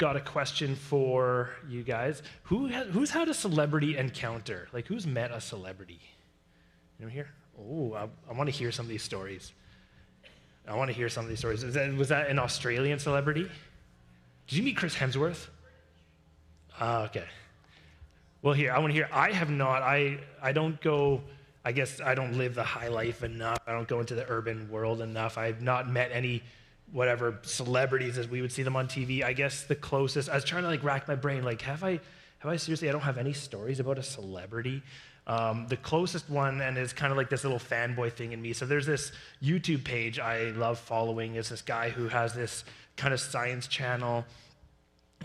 got a question for you guys. Who's had a celebrity encounter? Like, who's met a celebrity? Anyone here? Oh, I want to hear some of these stories. Was that an Australian celebrity? Did you meet Chris Hemsworth? Okay. Well, I want to hear. I have not. I don't go. I guess I don't live the high life enough. I don't go into the urban world enough. I've not met any whatever celebrities as we would see them on TV. I guess the closest, I was trying to like rack my brain, like have I seriously, I don't have any stories about a celebrity. The closest one, and it's kind of like this little fanboy thing in me. So there's this YouTube page I love following. It's this guy who has this kind of science channel,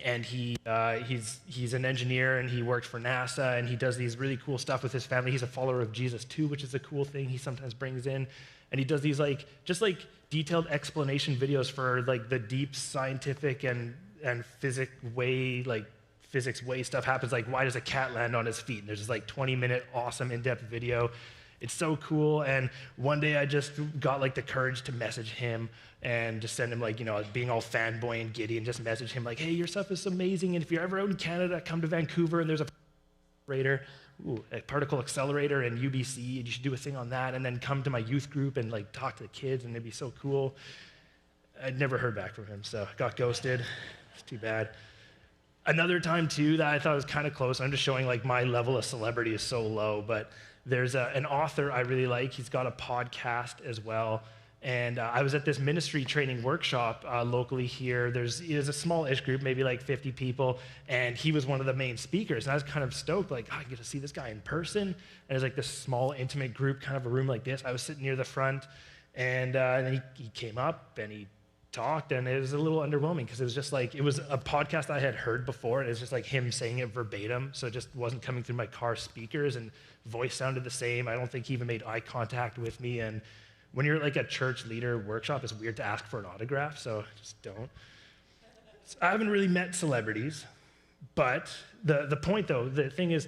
and he's an engineer, and he works for NASA, and he does these really cool stuff with his family. He's a follower of Jesus too, which is a cool thing he sometimes brings in. And he does these just detailed explanation videos for like the deep scientific and physics way stuff happens. Like, why does a cat land on his feet? And there's this like 20-minute awesome in-depth video. It's so cool. And one day I just got like the courage to message him and just send him like, being all fanboy and giddy, and just message him like, hey, your stuff is amazing. And if you're ever out in Canada, come to Vancouver, and there's a particle accelerator in UBC, and you should do a thing on that, and then come to my youth group and like talk to the kids, and it'd be so cool. I'd never heard back from him, so got ghosted. It's too bad. Another time too that I thought was kind of close, I'm just showing like my level of celebrity is so low, but there's an author I really like. He's got a podcast as well. And I was at this ministry training workshop locally here. There's a small-ish group, maybe like 50 people, and he was one of the main speakers. And I was kind of stoked, like, I get to see this guy in person. And it was like this small, intimate group, kind of a room like this. I was sitting near the front, and then he came up, and he talked, and it was a little underwhelming, because it was just like, it was a podcast I had heard before, and it was just like him saying it verbatim, so it just wasn't coming through my car speakers, and voice sounded the same. I don't think he even made eye contact with me, and when you're at like a church leader workshop, it's weird to ask for an autograph, so just don't. So I haven't really met celebrities, but the point though, the thing is,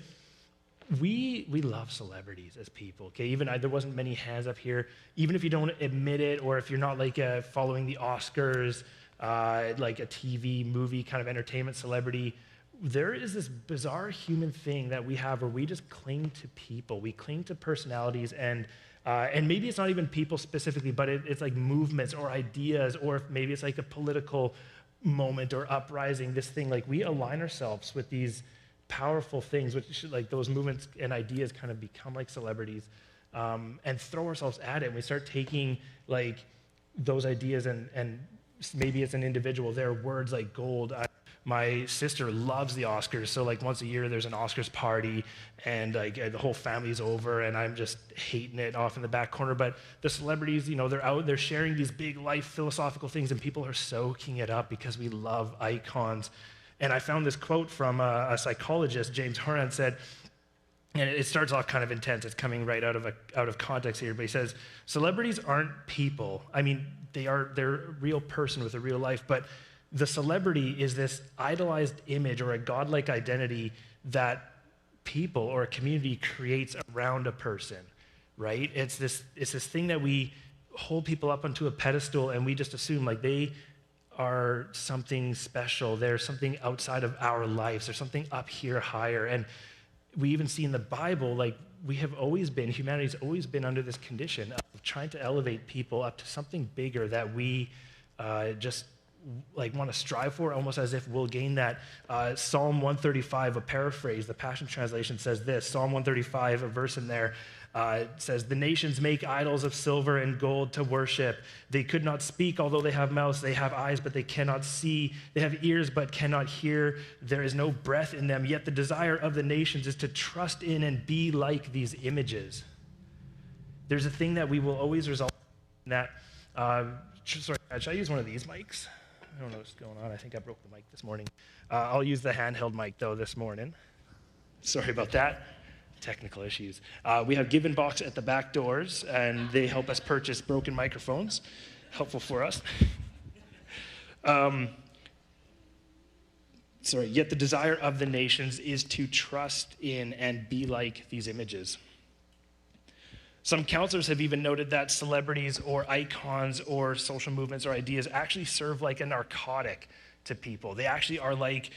we love celebrities as people, okay? Even there wasn't many hands up here. Even if you don't admit it, or if you're not like following the Oscars, like a TV, movie kind of entertainment celebrity, there is this bizarre human thing that we have where we just cling to people. We cling to personalities, and maybe it's not even people specifically, but it's like movements or ideas, or maybe it's like a political moment or uprising, this thing, like we align ourselves with these powerful things, which like those movements and ideas kind of become like celebrities, and throw ourselves at it. And we start taking like those ideas, and maybe it's an individual, their words like gold. My sister loves the Oscars, so like once a year there's an Oscars party, and like the whole family's over, and I'm just hating it off in the back corner. But the celebrities, they're out, they're sharing these big life philosophical things, and people are soaking it up because we love icons. And I found this quote from a psychologist, James Horan, said, and it starts off kind of intense. It's coming right out of context here, but he says, celebrities aren't people. I mean, they're a real person with a real life, but the celebrity is this idolized image or a godlike identity that people or a community creates around a person, right? It's this thing that we hold people up onto a pedestal, and we just assume like they are something special. There's something outside of our lives. There's something up here higher. And we even see in the Bible, like humanity's always been under this condition of trying to elevate people up to something bigger that we just like want to strive for, almost as if we'll gain that. Psalm 135, a paraphrase, the Passion Translation says this. Psalm 135, a verse in there, says, the nations make idols of silver and gold to worship. They could not speak, although they have mouths. They have eyes, but they cannot see. They have ears, but cannot hear. There is no breath in them. Yet the desire of the nations is to trust in and be like these images. There's a thing that we will always result in that. Sorry, should I use one of these mics? I don't know what's going on. I think I broke the mic this morning. I'll use the handheld mic, though, this morning. Sorry about that. Technical issues. We have Give and Box at the back doors, and they help us purchase broken microphones. Helpful for us. Yet the desire of the nations is to trust in and be like these images. Some counselors have even noted that celebrities or icons or social movements or ideas actually serve like a narcotic to people. They actually are like,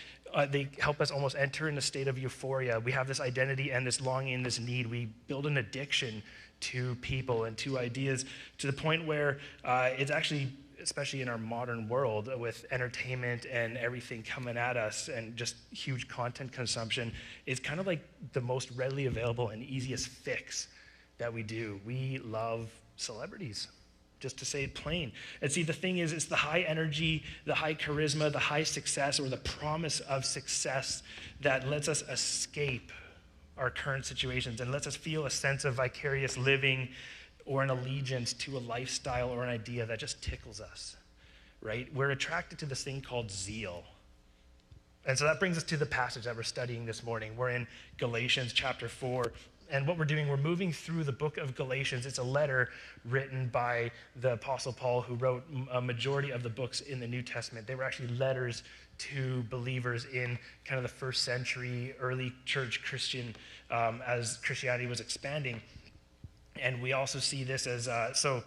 they help us almost enter in a state of euphoria. We have this identity and this longing, this need. We build an addiction to people and to ideas to the point where it's actually, especially in our modern world with entertainment and everything coming at us and just huge content consumption, is kind of like the most readily available and easiest fix that we do. We love celebrities, just to say it plain. And see, the thing is, it's the high energy, the high charisma, the high success, or the promise of success that lets us escape our current situations and lets us feel a sense of vicarious living or an allegiance to a lifestyle or an idea that just tickles us, right? We're attracted to this thing called zeal. And so that brings us to the passage that we're studying this morning. We're in Galatians chapter 4. And what we're doing, we're moving through the book of Galatians. It's a letter written by the Apostle Paul, who wrote a majority of the books in the New Testament. They were actually letters to believers in kind of the first century, early church Christian, as Christianity was expanding. And we also see this as, so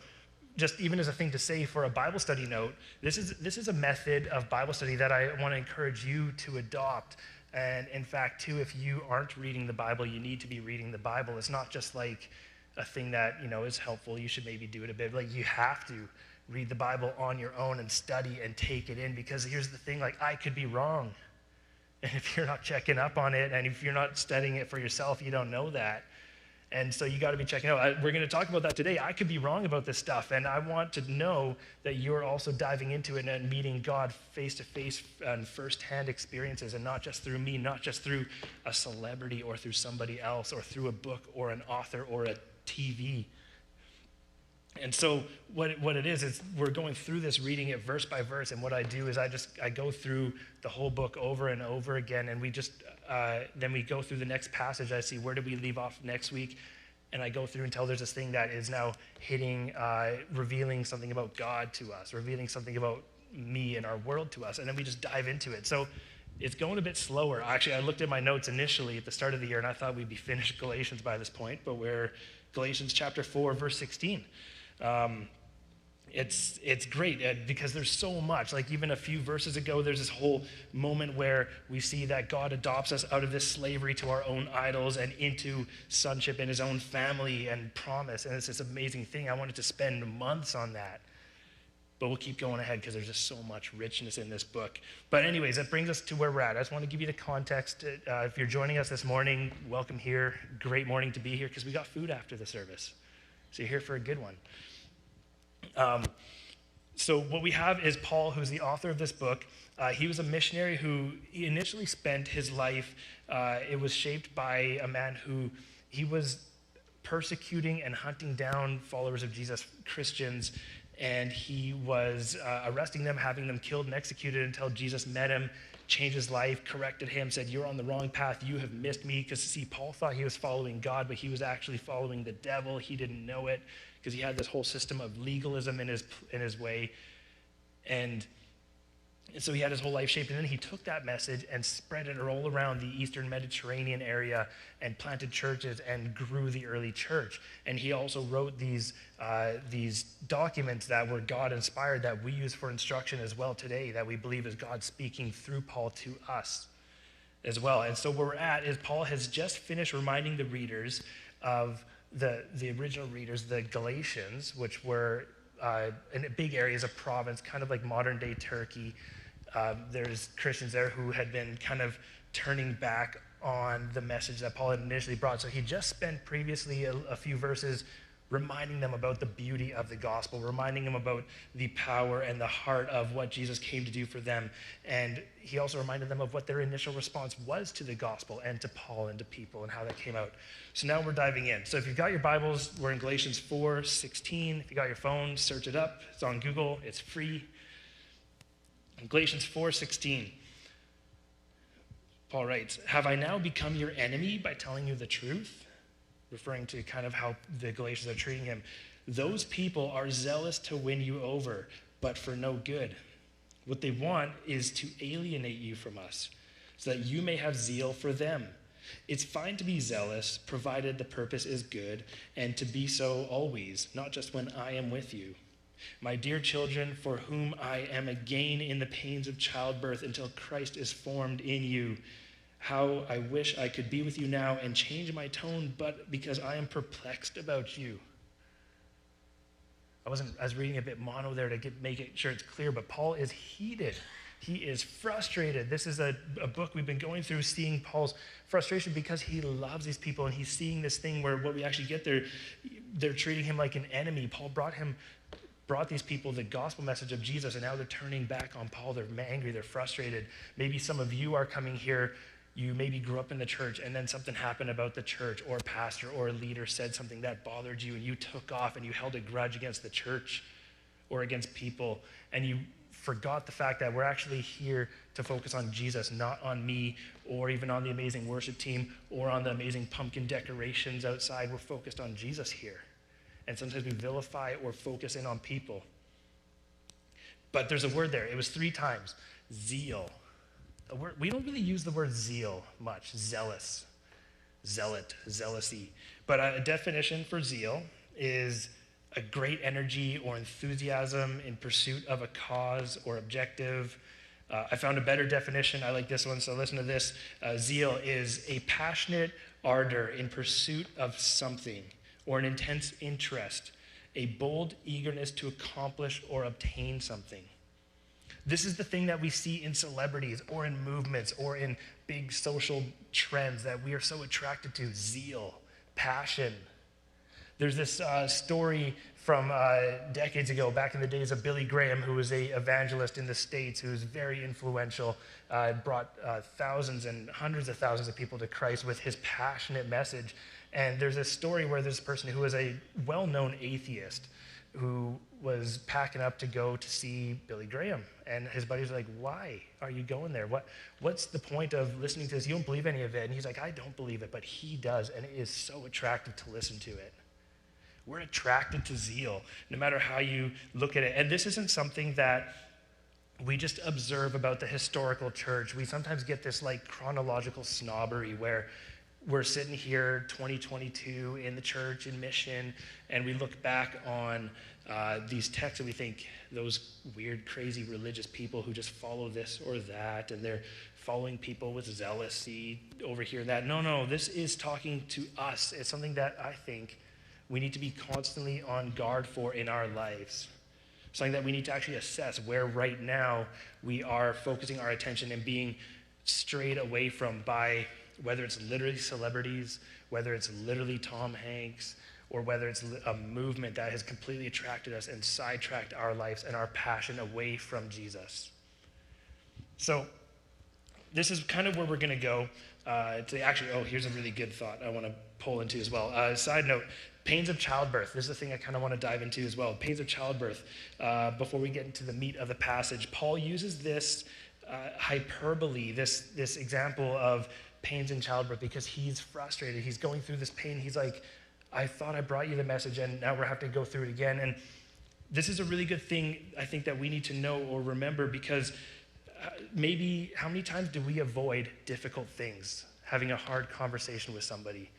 just even as a thing to say for a Bible study note, this is a method of Bible study that I want to encourage you to adopt. And in fact, too, if you aren't reading the Bible, you need to be reading the Bible. It's not just like a thing that, is helpful. You should maybe do it a bit. Like, you have to read the Bible on your own and study and take it in, because here's the thing, like, I could be wrong. And if you're not checking up on it and if you're not studying it for yourself, you don't know that. And so you got to be checking out. We're going to talk about that today. I could be wrong about this stuff, and I want to know that you're also diving into it and meeting God face-to-face and first-hand experiences, and not just through me, not just through a celebrity or through somebody else or through a book or an author or a TV. And so what it is we're going through this, reading it verse by verse, and what I do is I go through the whole book over and over again, and we just then we go through the next passage. I see, where did we leave off next week? And I go through until there's this thing that is now hitting, revealing something about God to us, revealing something about me and our world to us, and then we just dive into it. So it's going a bit slower. Actually, I looked at my notes initially at the start of the year, and I thought we'd be finished Galatians by this point, but we're Galatians chapter 4, verse 16. It's great because there's so much. Like, even a few verses ago, there's this whole moment where we see that God adopts us out of this slavery to our own idols and into sonship in his own family and promise. And it's this amazing thing. I wanted to spend months on that. But we'll keep going ahead because there's just so much richness in this book. But anyways, that brings us to where we're at. I just want to give you the context. If you're joining us this morning, welcome here. Great morning to be here because we got food after the service. So you're here for a good one. So what we have is Paul, who's the author of this book. He was a missionary who initially spent his life, it was shaped by a man who he was persecuting and hunting down followers of Jesus, Christians, and he was arresting them, having them killed and executed until Jesus met him, changed his life, corrected him, said, you're on the wrong path, you have missed me. Because, see, Paul thought he was following God, but he was actually following the devil. He didn't know it because he had this whole system of legalism in his way. And so he had his whole life shaped, and then he took that message and spread it all around the Eastern Mediterranean area and planted churches and grew the early church. And he also wrote these documents that were God-inspired that we use for instruction as well today, that we believe is God speaking through Paul to us as well. And so where we're at is Paul has just finished reminding the readers of the original readers, the Galatians, which were in big areas of province, kind of like modern-day Turkey. There's Christians there who had been kind of turning back on the message that Paul had initially brought. So he just spent previously a few verses reminding them about the beauty of the gospel, reminding them about the power and the heart of what Jesus came to do for them. And he also reminded them of what their initial response was to the gospel and to Paul and to people and how that came out. So now we're diving in. So if you've got your Bibles, we're in Galatians 4:16. If you got your phone, search it up. It's on Google. It's free. Galatians 4:16. Paul writes, have I now become your enemy by telling you the truth? Referring to kind of how the Galatians are treating him. Those people are zealous to win you over, but for no good. What they want is to alienate you from us, so that you may have zeal for them. It's fine to be zealous, provided the purpose is good, and to be so always, not just when I am with you. My dear children, for whom I am again in the pains of childbirth until Christ is formed in you. How I wish I could be with you now and change my tone, but because I am perplexed about you. I was reading a bit mono there to make it sure it's clear, but Paul is heated. He is frustrated. This is a book we've been going through, seeing Paul's frustration because he loves these people, and he's seeing this thing where what we actually get there, they're treating him like an enemy. Paul brought these people the gospel message of Jesus, and now they're turning back on Paul. They're angry, they're frustrated. Maybe some of you are coming here, you maybe grew up in the church, and then something happened about the church, or a pastor or a leader said something that bothered you, and you took off and you held a grudge against the church or against people, and you forgot the fact that we're actually here to focus on Jesus, not on me or even on the amazing worship team or on the amazing pumpkin decorations outside. We're focused on Jesus here. And sometimes we vilify or focus in on people. But there's a word there. It was 3 times. Zeal. We don't really use the word zeal much. Zealous, zealot, zealousy. But a definition for zeal is a great energy or enthusiasm in pursuit of a cause or objective. I found a better definition. I like this one, so listen to this. Zeal is a passionate ardor in pursuit of something, or an intense interest, a bold eagerness to accomplish or obtain something. This is the thing that we see in celebrities or in movements or in big social trends that we are so attracted to. Zeal, passion. There's this story from decades ago, back in the days of Billy Graham, who was an evangelist in the States, who was very influential, brought thousands and hundreds of thousands of people to Christ with his passionate message. And there's this story where this person who was a well-known atheist who was packing up to go to see Billy Graham. And his buddies were like, why are you going there? What's the point of listening to this? You don't believe any of it. And he's like, I don't believe it, but he does. And it is so attractive to listen to it. We're attracted to zeal, no matter how you look at it. And this isn't something that we just observe about the historical church. We sometimes get this like chronological snobbery where we're sitting here 2022 in the church, in mission, and we look back on these texts and we think those weird, crazy religious people who just follow this or that, and they're following people with zealousy over here and that. No, this is talking to us. It's something that I think we need to be constantly on guard for in our lives. Something that we need to actually assess where right now we are focusing our attention and being strayed away from by whether it's literally celebrities, whether it's literally Tom Hanks, or whether it's a movement that has completely attracted us and sidetracked our lives and our passion away from Jesus. So this is kind of where we're going to go. Here's a really good thought I want to pull into as well. Side note, pains of childbirth. This is the thing I kind of want to dive into as well. Pains of childbirth. Before we get into the meat of the passage, Paul uses this hyperbole, this example of pains in childbirth because he's frustrated. He's going through this pain. He's like, I thought I brought you the message and now we're having to go through it again. And this is a really good thing I think that we need to know or remember, because maybe how many times do we avoid difficult things? Having a hard conversation with somebody,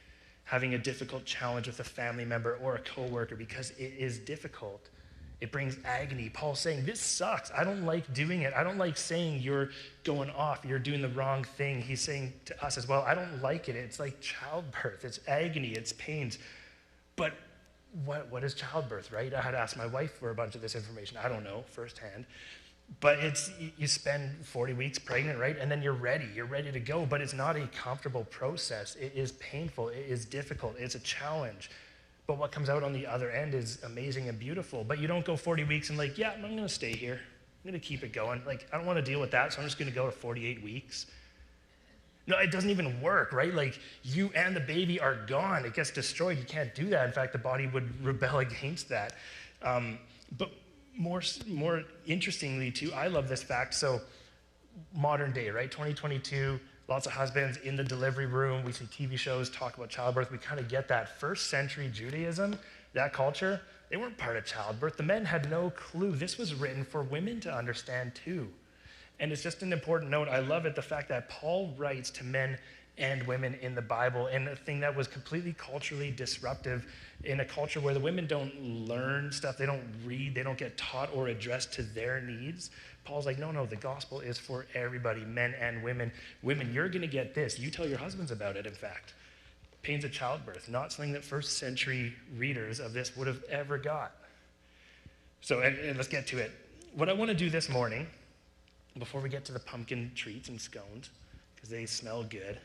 having a difficult challenge with a family member or a coworker because it is difficult. It brings agony. Paul's saying, this sucks. I don't like doing it. I don't like saying you're going off, you're doing the wrong thing. He's saying to us as well, I don't like it. It's like childbirth. It's agony. It's pains. But what is childbirth, right? I had to ask my wife for a bunch of this information. I don't know firsthand. But you spend 40 weeks pregnant, right? And then you're ready to go. But it's not a comfortable process. It is painful. It is difficult. It's a challenge. But what comes out on the other end is amazing and beautiful. But you don't go 40 weeks and like, yeah, I'm going to stay here. I'm going to keep it going. Like, I don't want to deal with that, so I'm just going to go to 48 weeks. No, it doesn't even work, right? Like, you and the baby are gone. It gets destroyed. You can't do that. In fact, the body would rebel against that. But more interestingly, too, I love this fact. So modern day, right? 2022, lots of husbands in the delivery room. We see TV shows talk about childbirth. We kind of get that. First century Judaism, that culture, they weren't part of childbirth. The men had no clue. This was written for women to understand too. And it's just an important note. I love it, the fact that Paul writes to men and women in the Bible, and a thing that was completely culturally disruptive in a culture where the women don't learn stuff, they don't read, they don't get taught or addressed to their needs. Paul's like, no, the gospel is for everybody, men and women. Women, you're going to get this. You tell your husbands about it, in fact. Pains of childbirth, not something that first century readers of this would have ever got. So, and let's get to it. What I want to do this morning, before we get to the pumpkin treats and scones, because they smell good,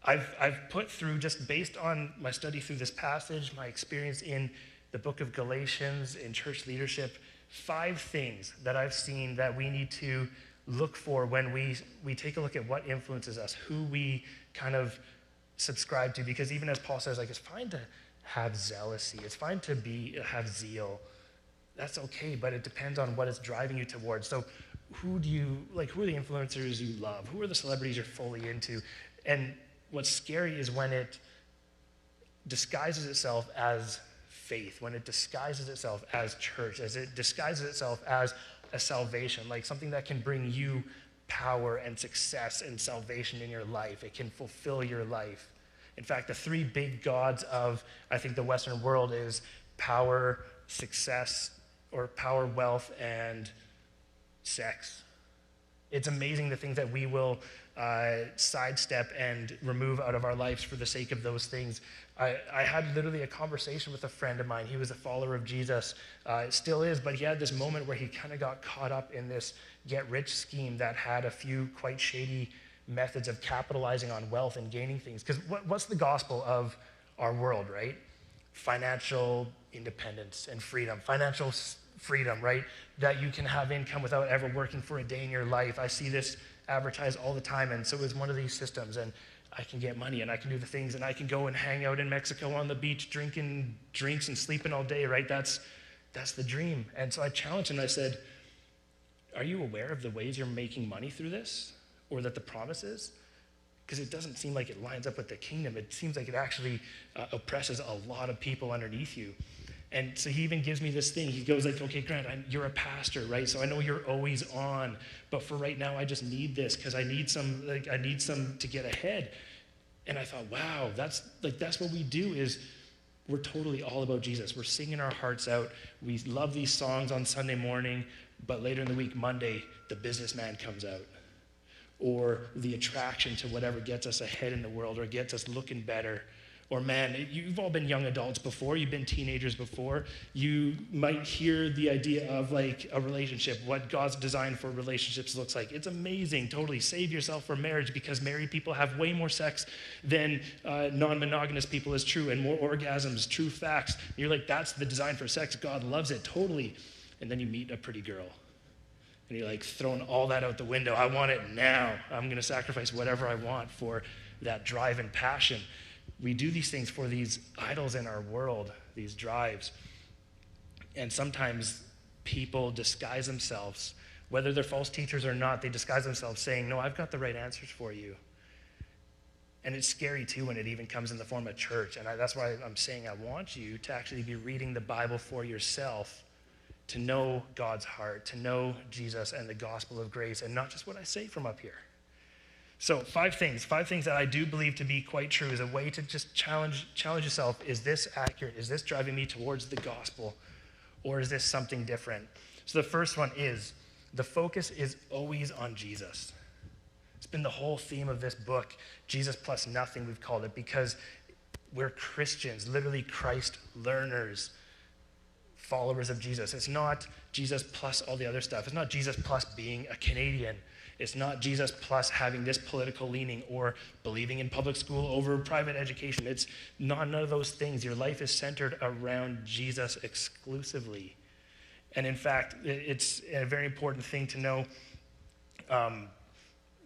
I've put through, just based on my study through this passage, my experience in the book of Galatians, in church leadership, 5 things that I've seen that we need to look for when we take a look at what influences us, who we kind of subscribe to. Because even as Paul says, like, it's fine to have zealousy, it's fine to have zeal. That's okay, but it depends on what it's driving you towards. So who are the influencers you love? Who are the celebrities you're fully into? And what's scary is when it disguises itself as faith, when it disguises itself as church, as it disguises itself as a salvation, like something that can bring you power and success and salvation in your life. It can fulfill your life. In fact, the 3 big gods of, I think, the Western world is power, success, or power, wealth, and sex. It's amazing the things that we will sidestep and remove out of our lives for the sake of those things. I had literally a conversation with a friend of mine. He was a follower of Jesus, still is, but he had this moment where he kind of got caught up in this get-rich scheme that had a few quite shady methods of capitalizing on wealth and gaining things. Because what's the gospel of our world, right? Financial independence and freedom, financial freedom, right? That you can have income without ever working for a day in your life. I see this advertised all the time, and so is one of these systems, and I can get money, and I can do the things, and I can go and hang out in Mexico on the beach drinking drinks and sleeping all day, right? That's the dream. And so I challenged him, I said, are you aware of the ways you're making money through this, or that the promise is? Because it doesn't seem like it lines up with the kingdom. It seems like it actually oppresses a lot of people underneath you. And so he even gives me this thing. He goes like, okay, Grant, you're a pastor, right? So I know you're always on, but for right now, I just need this because I need some to get ahead. And I thought, wow, that's what we do is we're totally all about Jesus. We're singing our hearts out. We love these songs on Sunday morning, but later in the week, Monday, the businessman comes out. Or the attraction to whatever gets us ahead in the world or gets us looking better. Or man, you've all been young adults before, you've been teenagers before. You might hear the idea of like a relationship, what God's design for relationships looks like. It's amazing, totally. Save yourself for marriage because married people have way more sex than non-monogamous people is true, and more orgasms, true facts. And you're like, that's the design for sex. God loves it, totally. And then you meet a pretty girl. And you're like throwing all that out the window. I want it now. I'm going to sacrifice whatever I want for that drive and passion. We do these things for these idols in our world, these drives. And sometimes people disguise themselves, whether they're false teachers or not, they disguise themselves saying, no, I've got the right answers for you. And it's scary too when it even comes in the form of church. And that's why I'm saying I want you to actually be reading the Bible for yourself, to know God's heart, to know Jesus and the gospel of grace, and not just what I say from up here. So 5 things that I do believe to be quite true is a way to just challenge yourself. Is this accurate? Is this driving me towards the gospel? Or is this something different? So the first one is, the focus is always on Jesus. It's been the whole theme of this book, Jesus plus nothing, we've called it, because we're Christians, literally Christ learners, followers of Jesus. It's not Jesus plus all the other stuff. It's not Jesus plus being a Canadian. It's not Jesus plus having this political leaning or believing in public school over private education. It's none of those things. Your life is centered around Jesus exclusively. And in fact, it's a very important thing to know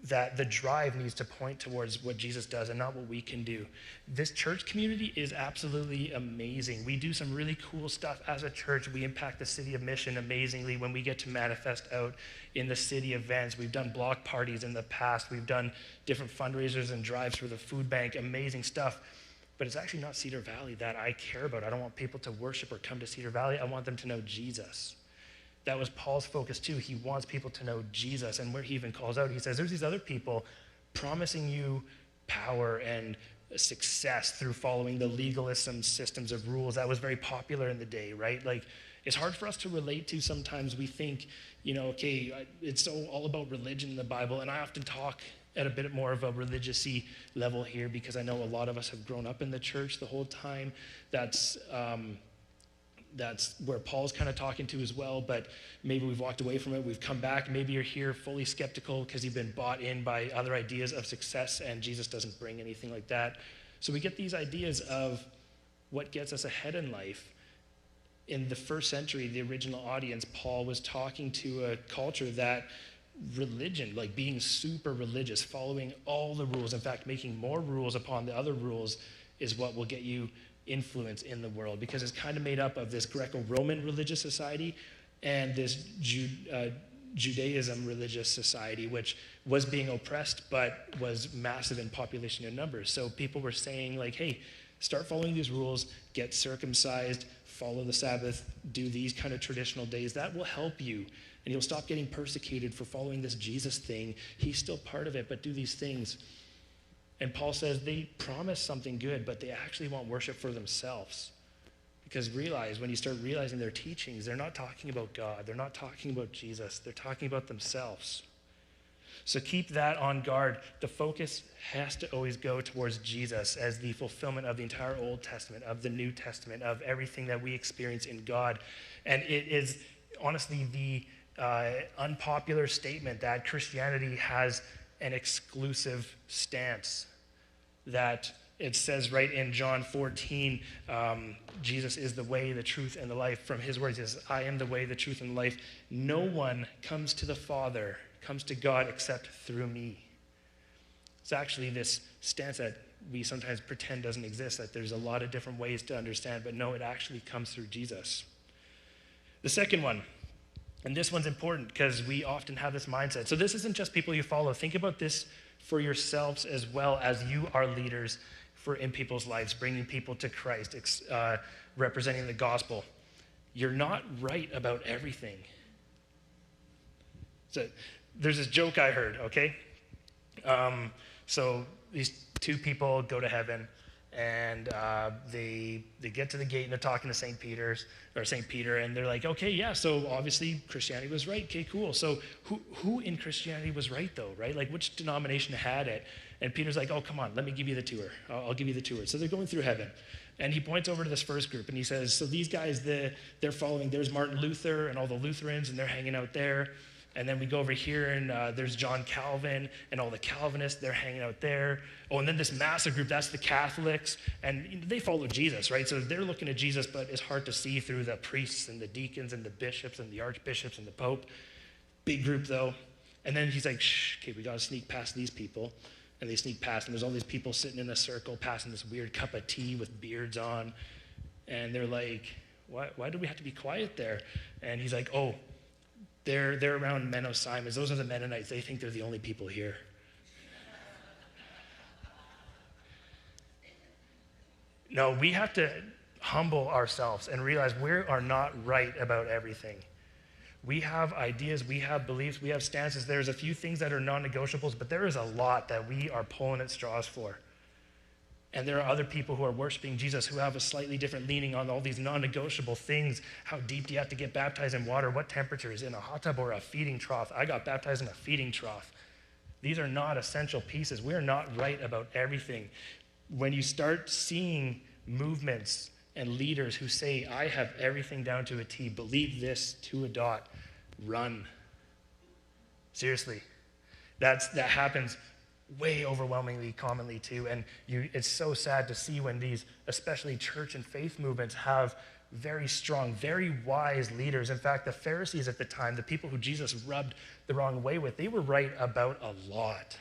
that the drive needs to point towards what Jesus does and not what we can do. This church community is absolutely amazing. We do some really cool stuff as a church. We impact the city of Mission amazingly when we get to manifest out in the city events. We've done block parties in the past. We've done different fundraisers and drives for the food bank, amazing stuff. But it's actually not Cedar Valley that I care about. I don't want people to worship or come to Cedar Valley. I want them to know Jesus. That was Paul's focus too. He wants people to know Jesus. And where he even calls out, he says, there's these other people promising you power and success through following the legalism systems of rules that was very popular in the day, right? Like, it's hard for us to relate to sometimes. We think, okay, it's all about religion in the Bible, and I often talk at a bit more of a religious-y level here because I know a lot of us have grown up in the church the whole time. That's where Paul's kind of talking to as well, but maybe we've walked away from it, we've come back. Maybe you're here fully skeptical because you've been bought in by other ideas of success, and Jesus doesn't bring anything like that. So we get these ideas of what gets us ahead in life. In the first century, the original audience, Paul was talking to a culture that religion, like being super religious, following all the rules, in fact, making more rules upon the other rules, is what will get you influence in the world, because it's kind of made up of this Greco-Roman religious society and this Judaism religious society, which was being oppressed but was massive in population and numbers. So people were saying, like, hey, start following these rules, get circumcised, follow the Sabbath, do these kind of traditional days. That will help you, and you'll stop getting persecuted for following this Jesus thing. He's still part of it, but do these things. And Paul says they promise something good, but they actually want worship for themselves. Because when you start realizing their teachings, they're not talking about God. They're not talking about Jesus. They're talking about themselves. So keep that on guard. The focus has to always go towards Jesus as the fulfillment of the entire Old Testament, of the New Testament, of everything that we experience in God. And it is honestly the unpopular statement that Christianity has an exclusive stance. That it says right in John 14, Jesus is the way, the truth, and the life. From his words, he says, I am the way, the truth, and the life. No one comes to the Father, comes to God, except through me. It's actually this stance that we sometimes pretend doesn't exist, that there's a lot of different ways to understand, but no, it actually comes through Jesus. The second one, and this one's important because we often have this mindset. So this isn't just people you follow. Think about this for yourselves as well, as you are leaders in people's lives, bringing people to Christ, representing the gospel. You're not right about everything. So there's this joke I heard, okay? So these two people go to heaven, and they get to the gate, and they're talking to St. Peter, and they're like, okay, yeah, so obviously Christianity was right. Okay, cool. So who in Christianity was right, though, right? Like, which denomination had it? And Peter's like, oh, come on, let me give you the tour. I'll give you the tour. So they're going through heaven, and he points over to this first group, and he says, so these guys, they're following, there's Martin Luther and all the Lutherans, and they're hanging out there. And then we go over here, and there's John Calvin and all the Calvinists. They're hanging out there. Oh, and then this massive group, that's the Catholics. And they follow Jesus, right? So they're looking at Jesus, but it's hard to see through the priests and the deacons and the bishops and the archbishops and the pope. Big group, though. And then he's like, shh, okay, we got to sneak past these people. And they sneak past, and there's all these people sitting in a circle passing this weird cup of tea with beards on. And they're like, why do we have to be quiet there? And he's like, oh, they're around men of Simons. Those are the Mennonites. They think they're the only people here. No, we have to humble ourselves and realize we are not right about everything. We have ideas, we have beliefs, we have stances. There's a few things that are non-negotiables, but there is a lot that we are pulling at straws for. And there are other people who are worshiping Jesus who have a slightly different leaning on all these non-negotiable things. How deep do you have to get baptized in water? What temperature is in a hot tub or a feeding trough? I got baptized in a feeding trough. These are not essential pieces. We are not right about everything. When you start seeing movements and leaders who say, I have everything down to a T, believe this to a dot, run. Seriously. That happens way overwhelmingly commonly too, and it's so sad to see when these, especially church and faith movements, have very strong, very wise leaders. In fact, the Pharisees at the time, the people who Jesus rubbed the wrong way with, they were right about a lot.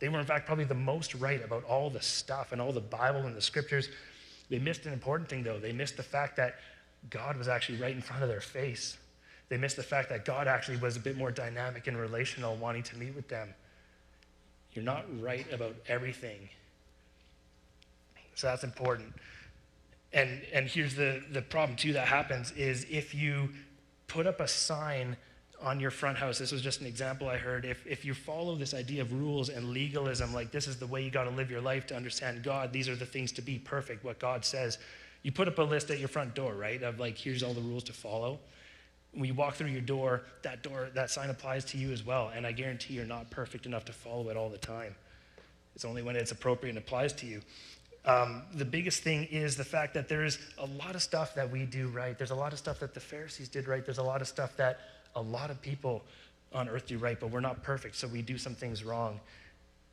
They were, in fact, probably the most right about all the stuff and all the Bible and the scriptures. They missed an important thing, though. They missed the fact that God was actually right in front of their face. They missed the fact that God actually was a bit more dynamic and relational, wanting to meet with them. You're not right about everything. So that's important. And here's the problem, too, that happens is if you put up a sign on your front house. This was just an example I heard. If you follow this idea of rules and legalism, like this is the way you got to live your life to understand God, these are the things to be perfect, what God says. You put up a list at your front door, right, of like, here's all the rules to follow. When you walk through your door, that sign applies to you as well. And I guarantee you're not perfect enough to follow it all the time. It's only when it's appropriate and applies to you. The biggest thing is the fact that there's a lot of stuff that we do right. There's a lot of stuff that the Pharisees did right. There's a lot of stuff that a lot of people on earth do right, but we're not perfect, so we do some things wrong.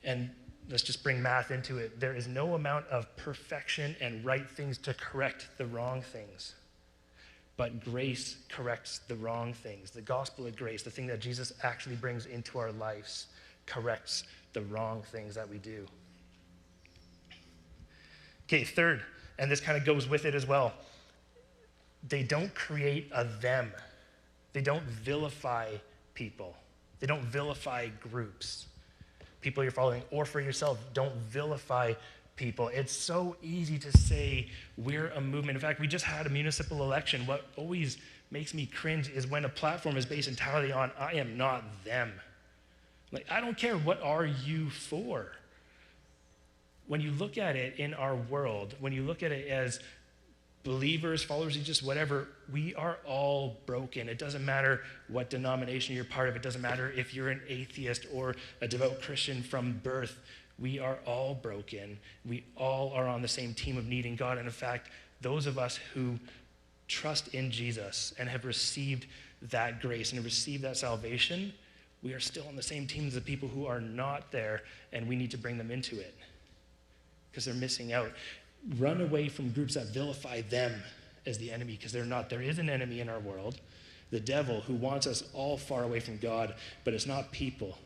And let's just bring math into it. There is no amount of perfection and right things to correct the wrong things. But grace corrects the wrong things. The gospel of grace, the thing that Jesus actually brings into our lives, corrects the wrong things that we do. Okay, third, and this kind of goes with it as well. They don't create a them. They don't vilify people. They don't vilify groups. People you're following, or for yourself, don't vilify people. It's so easy to say we're a movement. In fact, we just had a municipal election. What always makes me cringe is when a platform is based entirely on I am not them. Like, I don't care, what are you for? When you look at it in our world, when you look at it as believers, followers of just whatever, we are all broken. It doesn't matter what denomination you're part of. It doesn't matter if you're an atheist or a devout Christian from birth. We are all broken. We all are on the same team of needing God. And in fact, those of us who trust in Jesus and have received that grace and have received that salvation, we are still on the same team as the people who are not there, and we need to bring them into it because they're missing out. Run away from groups that vilify them as the enemy, because they're not. There is an enemy in our world, the devil, who wants us all far away from God, but it's not people.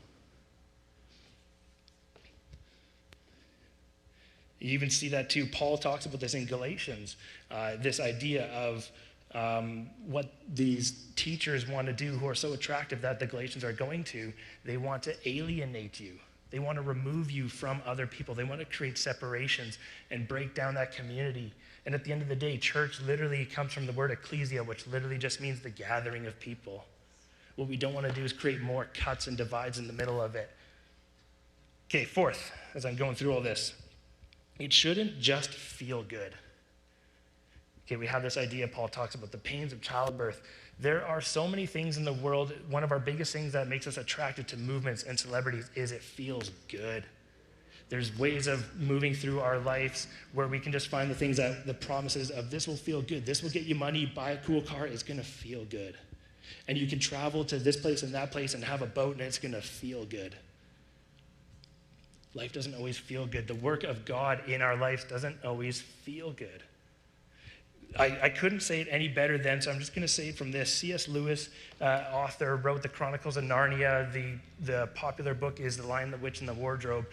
You even see that too. Paul talks about this in Galatians, this idea of what these teachers want to do who are so attractive that the Galatians are going to. They want to alienate you. They want to remove you from other people. They want to create separations and break down that community. And at the end of the day, church literally comes from the word ecclesia, which literally just means the gathering of people. What we don't want to do is create more cuts and divides in the middle of it. Okay, fourth, as I'm going through all this, it shouldn't just feel good. Okay, we have this idea, Paul talks about the pains of childbirth. There are so many things in the world. One of our biggest things that makes us attracted to movements and celebrities is it feels good. There's ways of moving through our lives where we can just find the things that the promises of this will feel good. This will get you money, buy a cool car, it's going to feel good. And you can travel to this place and that place and have a boat and it's going to feel good. Life doesn't always feel good. The work of God in our lives doesn't always feel good. I couldn't say it any better than, so I'm just going to say it from this. C.S. Lewis, author, wrote the Chronicles of Narnia. The popular book is The Lion, the Witch, and the Wardrobe.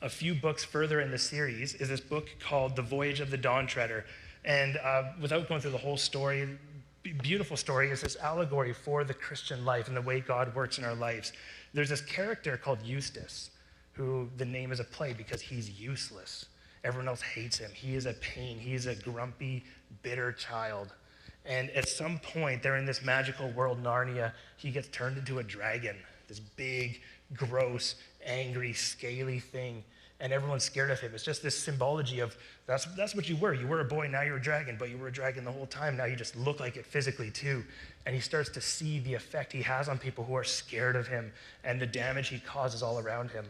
A few books further in the series is this book called The Voyage of the Dawn Treader. And without going through the whole story, beautiful story, is this allegory for the Christian life and the way God works in our lives. There's this character called Eustace, who the name is a play because he's useless. Everyone else hates him. He is a pain. He's a grumpy, bitter child. And at some point, they're in this magical world, Narnia. He gets turned into a dragon, this big, gross, angry, scaly thing. And everyone's scared of him. It's just this symbology of that's what you were. You were a boy, now you're a dragon, but you were a dragon the whole time. Now you just look like it physically too. And he starts to see the effect he has on people who are scared of him and the damage he causes all around him.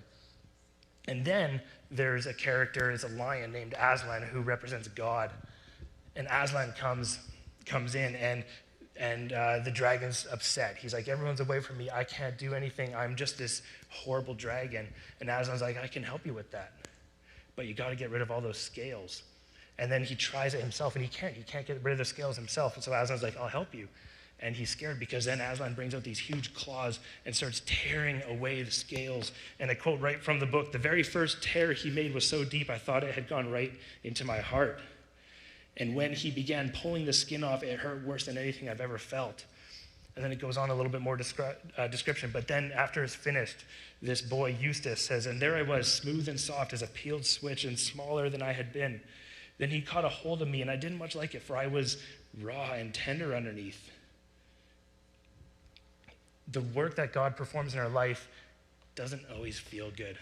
And then there's a character, is a lion named Aslan, who represents God. And Aslan comes in, and the dragon's upset. He's like, everyone's away from me. I can't do anything. I'm just this horrible dragon. And Aslan's like, I can help you with that. But you got to get rid of all those scales. And then he tries it himself, and he can't. He can't get rid of the scales himself. And so Aslan's like, I'll help you. And he's scared because then Aslan brings out these huge claws and starts tearing away the scales. And I quote right from the book, the very first tear he made was so deep I thought it had gone right into my heart. And when he began pulling the skin off, it hurt worse than anything I've ever felt. And then it goes on a little bit more description. But then after it's finished, this boy, Eustace, says, and there I was, smooth and soft as a peeled switch and smaller than I had been. Then he caught a hold of me, and I didn't much like it, for I was raw and tender underneath. The work that God performs in our life doesn't always feel good,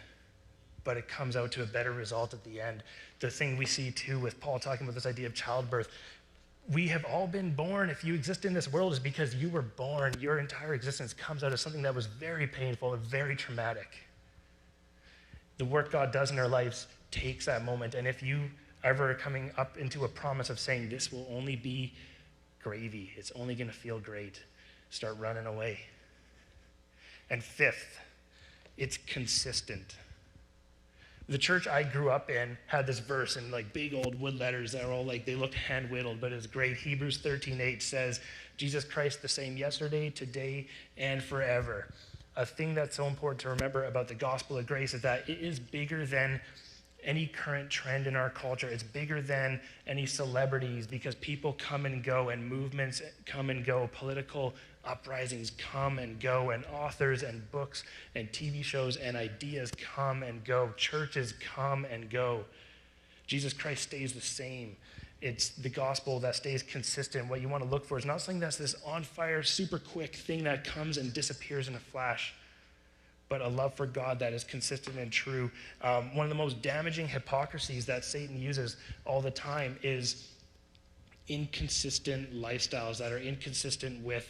but it comes out to a better result at the end. The thing we see too with Paul talking about this idea of childbirth, we have all been born. If you exist in this world, is because you were born. Your entire existence comes out of something that was very painful and very traumatic. The work God does in our lives takes that moment, and if you ever are coming up into a promise of saying this will only be gravy, it's only going to feel great, start running away. And fifth, it's consistent. The church I grew up in had this verse in like big old wood letters that are all like, they looked hand-whittled, but it's great. Hebrews 13:8 says, Jesus Christ the same yesterday, today, and forever. A thing that's so important to remember about the gospel of grace is that it is bigger than any current trend in our culture. It's bigger than any celebrities, because people come and go, and movements come and go, political uprisings come and go, and authors and books and TV shows and ideas come and go. Churches come and go. Jesus Christ stays the same. It's the gospel that stays consistent. What you want to look for is not something that's this on fire, super quick thing that comes and disappears in a flash, but a love for God that is consistent and true. One of the most damaging hypocrisies that Satan uses all the time is inconsistent lifestyles that are inconsistent with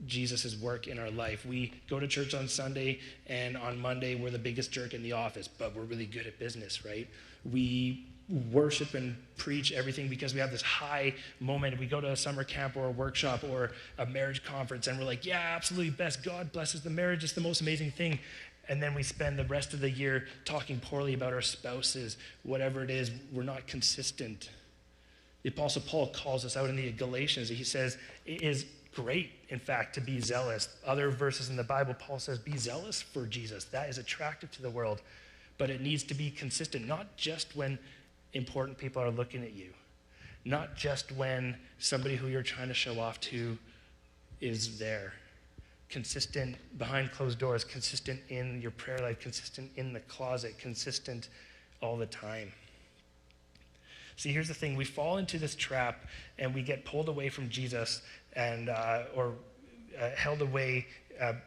Jesus' work in our life. We go to church on Sunday, and on Monday we're the biggest jerk in the office, but we're really good at business, right? We worship and preach everything because we have this high moment. We go to a summer camp or a workshop or a marriage conference, and we're like, yeah, absolutely best. God blesses the marriage. It's the most amazing thing. And then we spend the rest of the year talking poorly about our spouses, whatever it is. We're not consistent. The Apostle Paul calls us out in the Galatians. He says, it is great, in fact, to be zealous. Other verses in the Bible, Paul says, be zealous for Jesus. That is attractive to the world, but it needs to be consistent, not just when important people are looking at you, not just when somebody who you're trying to show off to is there. Consistent behind closed doors, consistent in your prayer life, consistent in the closet, consistent all the time. See, here's the thing. We fall into this trap and we get pulled away from Jesus and or held away,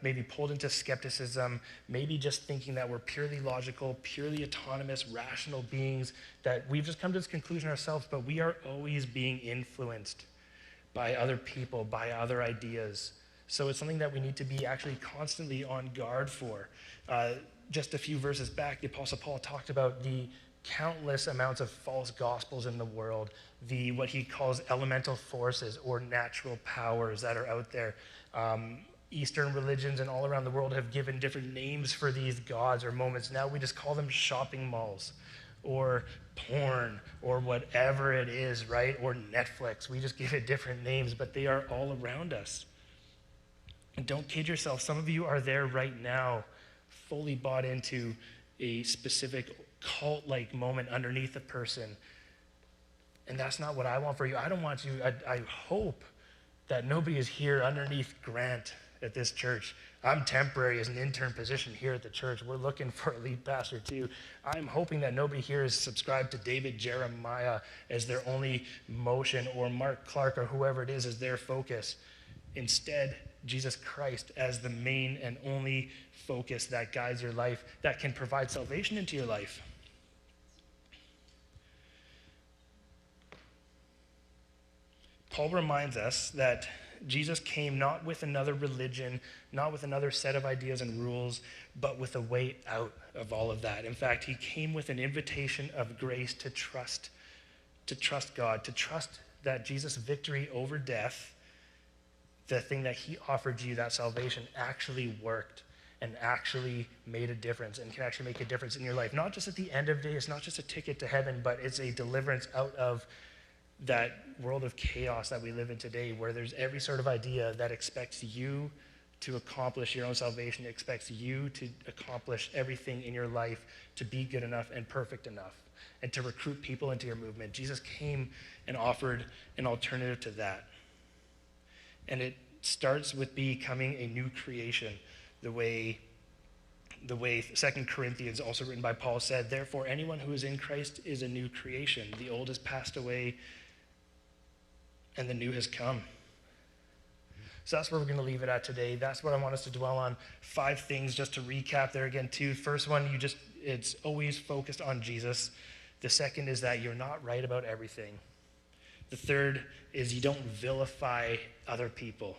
maybe pulled into skepticism, maybe just thinking that we're purely logical, purely autonomous, rational beings, that we've just come to this conclusion ourselves, but we are always being influenced by other people, by other ideas. So it's something that we need to be actually constantly on guard for. Just a few verses back, the Apostle Paul talked about the countless amounts of false gospels in the world, the what he calls elemental forces or natural powers that are out there. Eastern religions and all around the world have given different names for these gods or moments. Now we just call them shopping malls or porn or whatever it is, right? Or Netflix. We just give it different names, but they are all around us. And don't kid yourself. Some of you are there right now, fully bought into a specific cult-like moment underneath a person. And that's not what I want for you. I don't want you, I hope that nobody is here underneath Grant at this church. I'm temporary as an intern position here at the church. We're looking for a lead pastor too. I'm hoping that nobody here is subscribed to David Jeremiah as their only motion, or Mark Clark or whoever it is as their focus. Instead, Jesus Christ as the main and only focus that guides your life, that can provide salvation into your life. Paul reminds us that Jesus came not with another religion, not with another set of ideas and rules, but with a way out of all of that. In fact, he came with an invitation of grace to trust God, to trust that Jesus' victory over death, the thing that he offered you, that salvation, actually worked and actually made a difference and can actually make a difference in your life. Not just at the end of the day, it's not just a ticket to heaven, but it's a deliverance out of that world of chaos that we live in today, where there's every sort of idea that expects you to accomplish your own salvation, expects you to accomplish everything in your life, to be good enough and perfect enough, and to recruit people into your movement. Jesus came and offered an alternative to that. And it starts with becoming a new creation, the way 2 Corinthians, also written by Paul, said, therefore anyone who is in Christ is a new creation. The old has passed away and the new has come. So that's where we're going to leave it at today. That's what I want us to dwell on. 5 things just to recap there again too. First one, it's always focused on Jesus. The second is that you're not right about everything. The third is you don't vilify other people.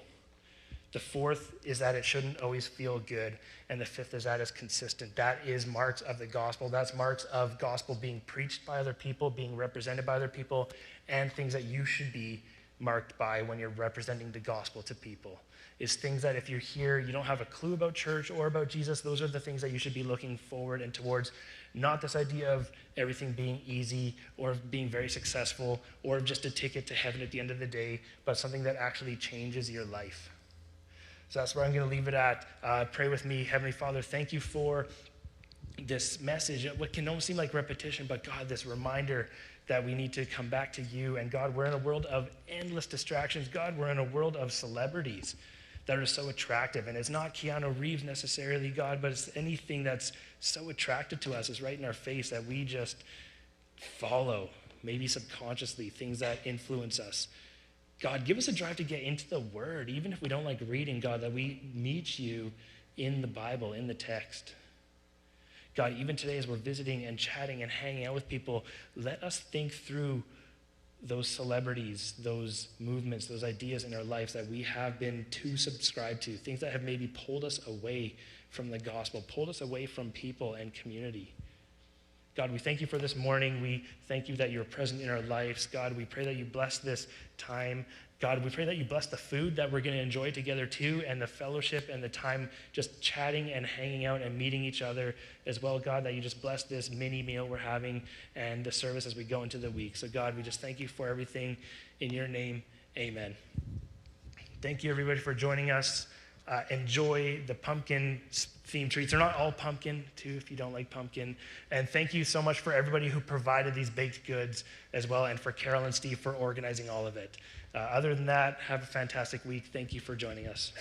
The fourth is that it shouldn't always feel good. And the fifth is that it's consistent. That is marks of the gospel. That's marks of gospel being preached by other people, being represented by other people, and things that you should be marked by when you're representing the gospel to people. Is things that if you're here, you don't have a clue about church or about Jesus, those are the things that you should be looking forward and towards. Not this idea of everything being easy or being very successful or just a ticket to heaven at the end of the day, but something that actually changes your life. So that's where I'm going to leave it at. Pray with me. Heavenly Father, thank you for this message. What can almost seem like repetition, but God, this reminder that we need to come back to you. And God, we're in a world of endless distractions. God, we're in a world of celebrities that are so attractive. And it's not Keanu Reeves necessarily, God, but it's anything that's so attractive to us. It's right in our face that we just follow, maybe subconsciously, things that influence us. God, give us a drive to get into the Word, even if we don't like reading, God, that we meet you in the Bible, in the text. God, even today as we're visiting and chatting and hanging out with people, let us think through those celebrities, those movements, those ideas in our lives that we have been too subscribed to, things that have maybe pulled us away from the gospel, pulled us away from people and community. God, we thank you for this morning. We thank you that you're present in our lives. God, we pray that you bless this time. God, we pray that you bless the food that we're going to enjoy together too, and the fellowship and the time just chatting and hanging out and meeting each other as well. God, that you just bless this mini meal we're having and the service as we go into the week. So God, we just thank you for everything in your name. Amen. Thank you everybody for joining us. Enjoy the pumpkin themed treats. They're not all pumpkin too, if you don't like pumpkin. And thank you so much for everybody who provided these baked goods as well, and for Carol and Steve for organizing all of it. Other than that, have a fantastic week. Thank you for joining us.